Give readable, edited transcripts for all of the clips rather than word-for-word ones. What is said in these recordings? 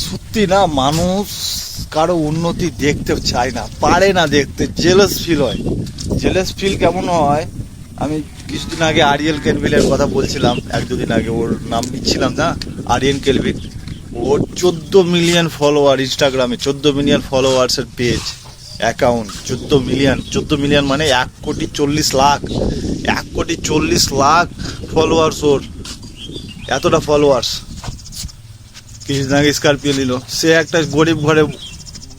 সত্যি না, মানুষ কারো উন্নতি দেখতে চায় না, পারে না দেখতে, জেলাস ফিল হয়। জেলাস ফিল কেমন হয়, আমি কিছুদিন আগে আরিয়েল কেলভিলের কথা বলছিলাম, এক দুদিন আগে ওর নাম নিচ্ছিলাম না, আরিয়েল কেলভিল। ওর 14 মিলিয়ন ফলোয়ার ইনস্টাগ্রামে, 14 মিলিয়ন ফলোয়ার্সের পেজ, অ্যাকাউন্ট 14 মিলিয়ন। 14 মিলিয়ন মানে 1,40,00,000, 1,40,00,000 ফলোয়ার্স ওর, এতটা ফলোয়ার্স। কিছুদিন আগে স্করপিও নিল। সে একটা গরিব ঘরে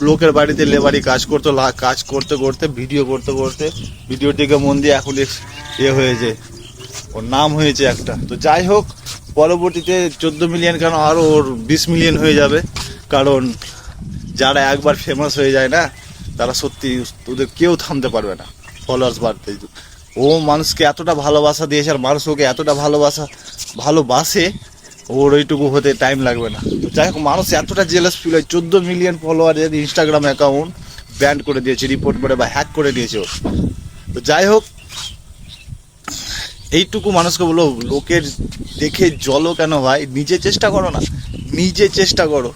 লোকের বাড়িতে লেবারি কাজ করতো, কাজ করতে করতে ভিডিও করতে করতে ভিডিওর দিকে মন দিয়ে এখন হয়েছে, ওর নাম হয়েছে একটা। তো যাই হোক, পরবর্তীতে 14 মিলিয়ন কেন, আরও ওর 20 মিলিয়ন হয়ে যাবে। কারণ যারা একবার ফেমাস হয়ে যায় না, তারা সত্যি ওদের কেউ থামতে পারবে না ফলোয়ার্স বাড়তে। ও মানুষকে এতটা ভালোবাসা দিয়েছে, আর মানুষ ওকে এতটা ভালোবাসে, ওর ওইটুকু হতে টাইম লাগবে না। তো যাই হোক, মানুষ এতটা জেলাস ফিল হয়। 14 মিলিয়ন ফলোয়ারের ইনস্টাগ্রাম অ্যাকাউন্ট ব্যান করে দিয়েছে, রিপোর্ট করে বা হ্যাক করে দিয়েছে ওর। তো যাই হোক, এইটুকু মানুষকে বলো, লোকের দেখে জলও কেন ভাই, নিজে চেষ্টা করো না, নিজে চেষ্টা করো।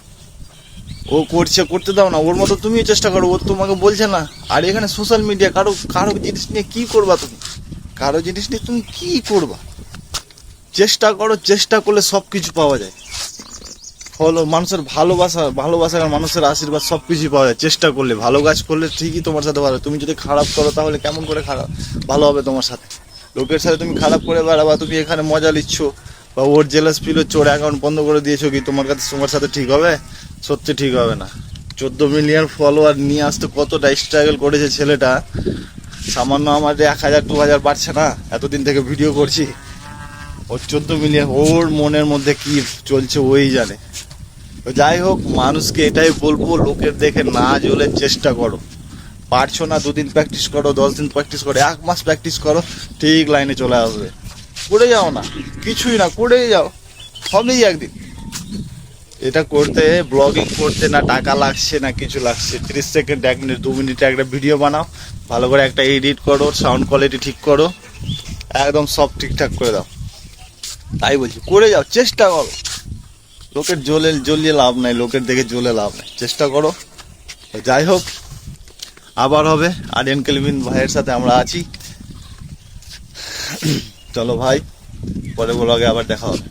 ও করছে, করতে দাও না, ওর মতো তুমিও চেষ্টা করো, ও তোমাকে বলছে না। আর এখানে সোশ্যাল মিডিয়া, কারো জিনিস নিয়ে কি করবা তুমি, কারো জিনিস নিয়ে তুমি কি করবা? চেষ্টা করো, চেষ্টা করলে সব কিছু পাওয়া যায়। মানুষের ভালোবাসা আর মানুষের আশীর্বাদ সব কিছুই পাওয়া যায় চেষ্টা করলে। ভালো কাজ করলে ঠিকই তোমার সাথে ভালো। তুমি যদি খারাপ করো, তাহলে কেমন করে ভালো হবে তোমার সাথে? লোকের সাথে তুমি খারাপ করে বেড়াবা, তুমি এখানে মজা নিচ্ছ, বা ওর জেলাস ফিল হচ্ছে, ওর অ্যাকাউন্ট বন্ধ করে দিয়েছো, কি তোমার সাথে ঠিক হবে? সত্যি ঠিক হবে না। 14 মিলিয়ন ফলোয়ার নিয়ে আসতে কতটা স্ট্রাগল করেছে ছেলেটা। সামান্য আমাদের 1,000 2,000 বাড়ছে না, এতদিন থেকে ভিডিও করছি। ওর 14 মিলিয়ন, ওর মনের মধ্যে কি চলছে ওই জানে। তো যাই হোক, মানুষকে এটাই বলবো, লোকের দেখে না জ্বলে চেষ্টা করো। পারছো না, 2 দিন প্র্যাকটিস করো, 10 দিন প্র্যাকটিস করো, 1 মাস প্র্যাকটিস করো, ঠিক লাইনে চলে আসবে। করে যাও না, কিছুই না, করেই যাও, হবেই একদিন। এটা করতে, ব্লগিং করতে না টাকা লাগছে না কিছু লাগছে। 30 সেকেন্ড, 1 মিনিট, 2 মিনিটে একটা ভিডিও বানাও, ভালো করে একটা এডিট করো, সাউন্ড কোয়ালিটি ঠিক করো, একদম সব ঠিকঠাক করে দাও। তাই বলছি, করে যাও, চেষ্টা করো। লোকের জ্বলিয়ে লাভ নাই, লোকের দেখে জ্বলে লাভ নাই, চেষ্টা করো। যাই হোক, আবার হবে। আরিয়ান কেলভিন ভাইয়ের সাথে আমরা আছি। চলো ভাই, পরে ব্লগে আবার দেখা হবে।